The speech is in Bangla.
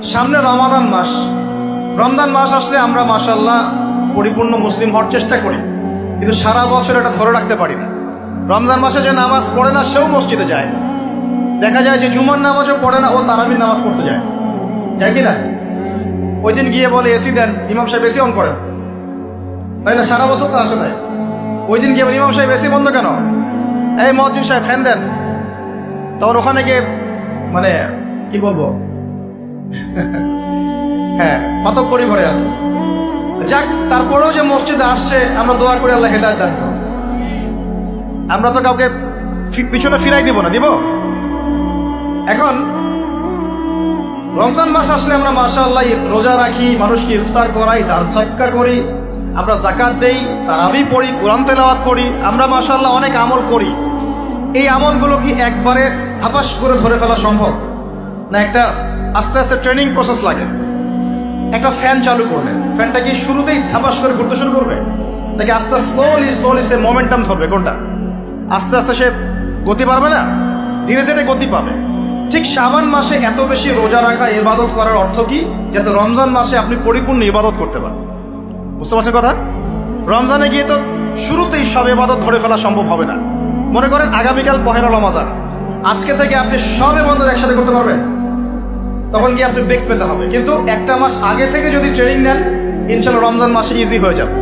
সামনে রমাদান মাস। রমজান মাস আসলে আমরা মাশাআল্লাহ পরিপূর্ণ মুসলিম হওয়ার চেষ্টা করি, কিন্তু সারা বছর এটা ধরে রাখতে পারি না। রমজান মাসে যে নামাজ পড়ে না সেও মসজিদে যায়। দেখা যায় যে জুমার নামাজও পড়ে না, ও তারাবির নামাজ পড়তে যায়, যায় কি না? ওই দিন গিয়ে বলে এসি দেন, ইমাম সাহেব এসি অন করেন, তাই না? সারা বছর তো আসে নাই। ওই দিন গিয়ে ইমাম সাহেব এসি বন্ধ কেন, এই মুয়াজ্জিন সাহেব ফ্যান দেন। তখন ওখানে গিয়ে মানে কি বলবো, হ্যাঁ পাতক করি ঘরে আর যাক। তারপরেও যে মসজিদে আসছে, আমরা দোয়া করি আল্লাহ হেদায়েত দান করুন। আমরা তো কাউকে পিছনে ফিরাই দিব না, দিব? এখন রমজান মাস আসলে আমরা মাশাআল্লাহ রোজা রাখি, মানুষকে ইফতার করাই, দান সদকা করি, আমরা যাকাত দেই, তারাবি পড়ি, কোরআন তেলাওয়াত করি, আমরা মাশাআল্লাহ অনেক আমল করি। এই আমলগুলো কি একবারে ধাপাস করে ধরে ফেলা সম্ভব না? একটা আস্তে আস্তে ট্রেনিং প্রসেস লাগে। একটা ফ্যান চালু করলে ফ্যানটা কি শুরুতেই ধাপাস করে ঘুরতে শুরু করবে, নাকি আস্তে স্লোলি সে মোমেন্টাম ধরবে? কোনটা? আস্তে আস্তে সে গতি পাবে না, ধীরে ধীরে গতি পাবে। ঠিক শাবান মাসে এত বেশি রোজা রাখা, ইবাদত করার অর্থ কি? যাতে রমজান মাসে আপনি পরিপূর্ণ ইবাদত করতে পারেন। বুঝতে পারছেন কথা? রমজানে গিয়ে তো শুরুতেই সব ইবাদত ধরে ফেলা সম্ভব হবে না। মনে করেন আগামীকাল পহেলা রমজান, আজকে থেকে আপনি সব ইবাদত একসাথে করতে পারবেন? তখন গিয়ে আপনি বেগ পেতে হবে। কিন্তু একটা মাস আগে থেকে যদি ট্রেনিং নেন, ইনশাআল্লাহ রমজান মাসে ইজি হয়ে যাবে।